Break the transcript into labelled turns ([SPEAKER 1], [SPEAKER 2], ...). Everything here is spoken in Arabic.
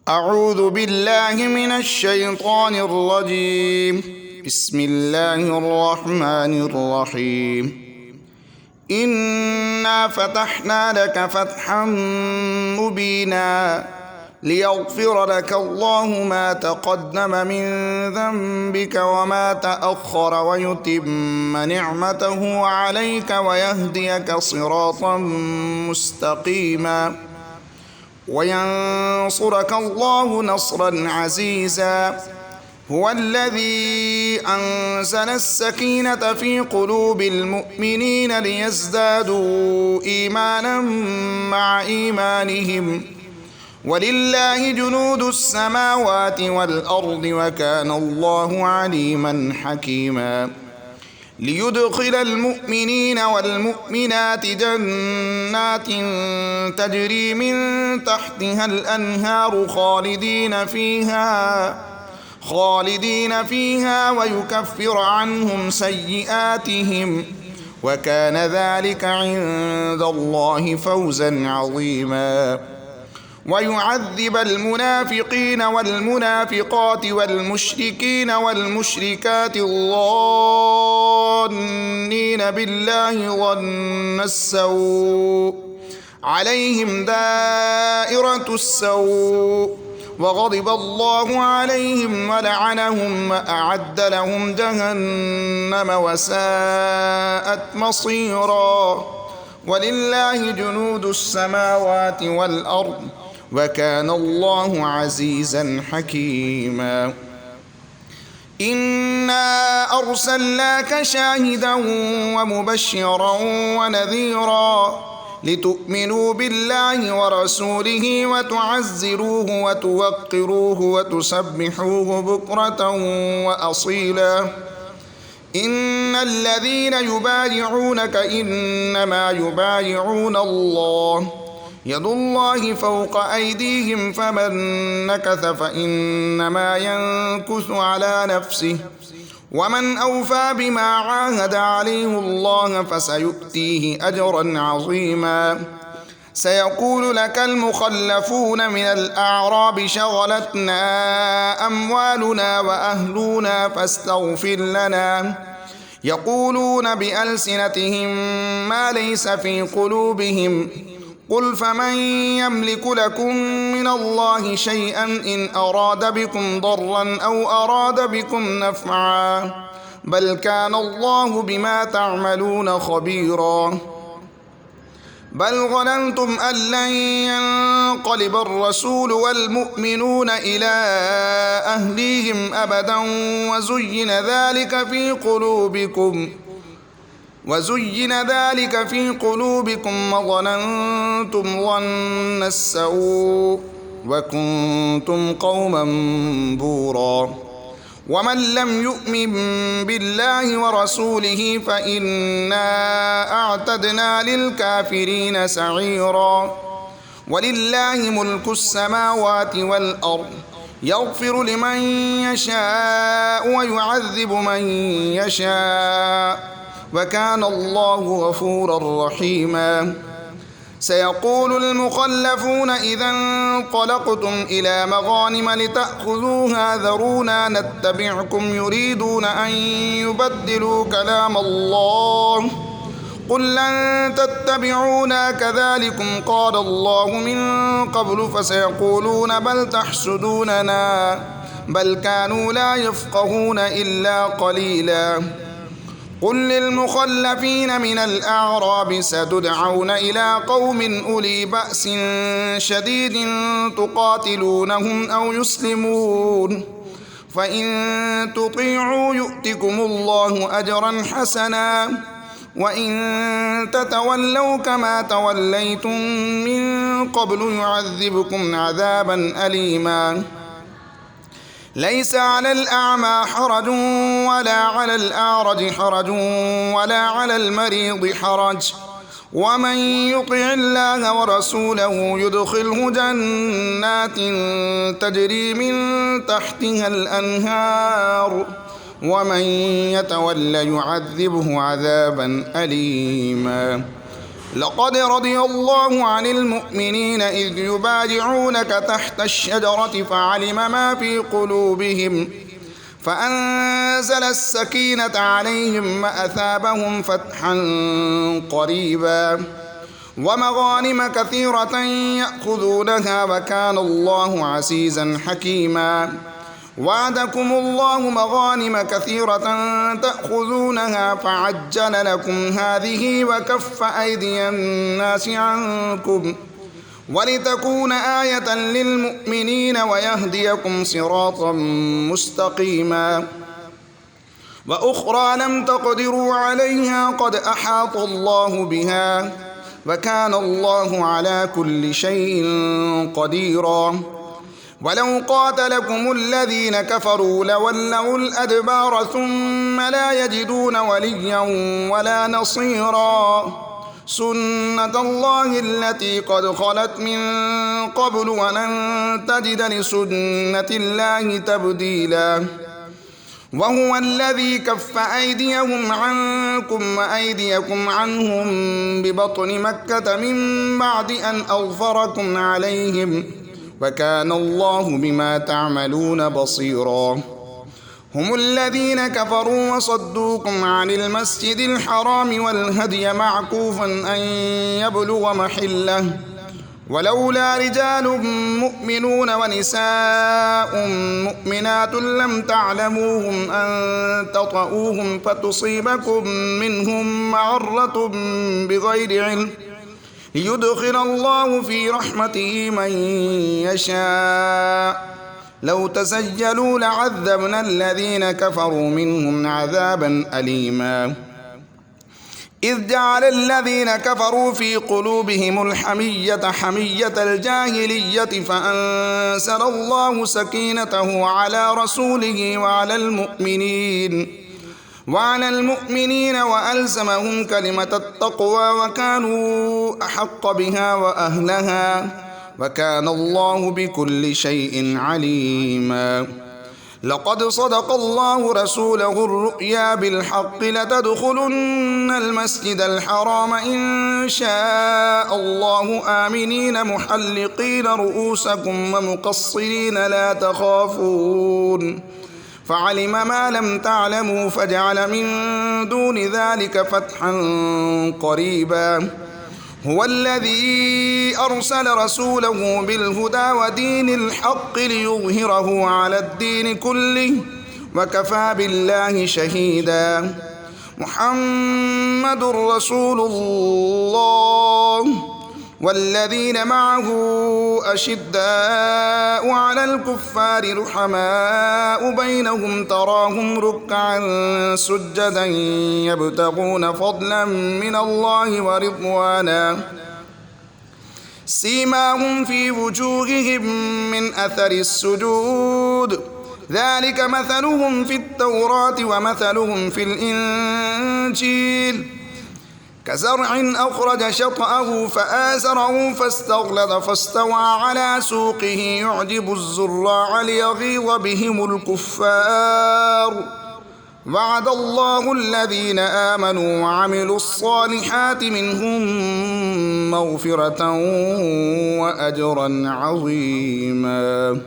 [SPEAKER 1] أعوذ بالله من الشيطان الرجيم. بسم الله الرحمن الرحيم. إنا فتحنا لك فتحا مبينا ليغفر لك الله ما تقدم من ذنبك وما تأخر ويتم نعمته عليك ويهديك صراطا مستقيما وينصرك الله نصرا عزيزا. هو الذي أنزل السكينة في قلوب المؤمنين ليزدادوا إيمانا مع إيمانهم ولله جنود السماوات والأرض وكان الله عليما حكيما. ليدخل المؤمنين والمؤمنات جنات تجري من تحتها الأنهار خالدين فيها ويكفر عنهم سيئاتهم وكان ذلك عند الله فوزا عظيما. ويعذب المنافقين والمنافقات والمشركين والمشركات الظانين بالله ظن السوء عليهم دائرة السوء وغضب الله عليهم ولعنهم وأعد لهم جهنم وساءت مصيرا. ولله جنود السماوات والأرض وكان الله عزيزا حكيما. إنا أرسلناك شاهدا ومبشرا ونذيرا لتؤمنوا بالله ورسوله وتعزروه وتوقروه وتسبحوه بكرة وأصيلا. إن الذين يبايعونك إنما يبايعون الله يد الله فوق أيديهم فمن نكث فإنما ينكث على نفسه ومن أوفى بما عاهد عليه الله فسيؤتيه أجرا عظيما. سيقول لك المخلفون من الأعراب شغلتنا أموالنا وأهلنا فاستغفر لنا يقولون بألسنتهم ما ليس في قلوبهم قل فمن يملك لكم من الله شيئا إن أراد بكم ضرا أو أراد بكم نفعا بل كان الله بما تعملون خبيرا. بل ظننتم أن لن ينقلب الرسول والمؤمنون إلى أهليهم أبدا وزين ذلك في قلوبكم وظننتم ظن السوء وكنتم قوما بورا. ومن لم يؤمن بالله ورسوله فإنا أعتدنا للكافرين سعيرا. ولله ملك السماوات والأرض يغفر لمن يشاء ويعذب من يشاء وكان الله غفورا رحيما. سيقول المخلفون إذا انطلقتم إلى مغانم لتأخذوها ذرونا نتبعكم يريدون أن يبدلوا كلام الله قل لن تتبعونا كذلكم قال الله من قبل فسيقولون بل تحسدوننا بل كانوا لا يفقهون إلا قليلا. قل للمخلفين من الأعراب ستدعون إلى قوم أولي بأس شديد تقاتلونهم أو يسلمون فإن تطيعوا يؤتكم الله أجرا حسنا وإن تتولوا كما توليتم من قبل يعذبكم عذابا أليما. ليس على الأعمى حرج ولا على الأعرج حرج ولا على المريض حرج ومن يطع الله ورسوله يدخله جنات تجري من تحتها الأنهار ومن يتول يعذبه عذابا أليما. لقد رضي الله عن المؤمنين إذ يبايعونك تحت الشجرة فعلم ما في قلوبهم فأنزل السكينة عليهم وأثابهم فتحا قريبا ومغانم كثيرة يأخذونها وكان الله عزيزا حكيما وعدكم الله مغانم كثيرة تأخذونها فعجل لكم هذه وكف أيدي الناس عنكم ولتكون آية للمؤمنين ويهديكم صراطا مستقيما وأخرى لم تقدروا عليها قد أحاط الله بها وكان الله على كل شيء قديرا ولو قاتلكم الذين كفروا لولوا الأدبار ثم لا يجدون وليا ولا نصيرا سنة الله التي قد خلت من قبل ولن تجد لسنة الله تبديلا وهو الذي كف أيديهم عنكم وأيديكم عنهم ببطن مكة من بعد أن أظفركم عليهم وكان الله بما تعملون بصيرا هم الذين كفروا وصدوكم عن المسجد الحرام والهدي معكوفا أن يبلغ محله ولولا رجال مؤمنون ونساء مؤمنات لم تعلموهم أن تطؤوهم فتصيبكم منهم معرة بغير علم ليدخل الله في رحمته من يشاء لو تسجلوا لعذبنا الذين كفروا منهم عذابا أليما إذ جعل الذين كفروا في قلوبهم الحمية حمية الجاهلية فأنزل الله سكينته على رسوله وعلى المؤمنين وألزمهم كلمة التقوى وكانوا أحق بها وأهلها وكان الله بكل شيء عليما لقد صدق الله رسوله الرؤيا بالحق لتدخلن المسجد الحرام إن شاء الله آمنين محلقين رؤوسكم ومقصرين لا تخافون فعلم ما لم تعلموا فجعل من دون ذلك فتحا قريبا هو الذي أرسل رسوله بالهدى ودين الحق ليظهره على الدين كله وكفى بالله شهيدا محمد رسول الله والذين معه أشداء على الكفار رحماء بينهم تراهم ركعا سجدا يبتغون فضلا من الله ورضوانا سيماهم في وجوههم من أثر السجود ذلك مثلهم في التوراة ومثلهم في الإنجيل كزرع أخرج شطأه فآزره فاستغلظ فاستوى على سوقه يعجب الزراع ليغيظ بهم الكفار وعد الله الذين آمنوا وعملوا الصالحات منهم مغفرة وأجرا عظيما.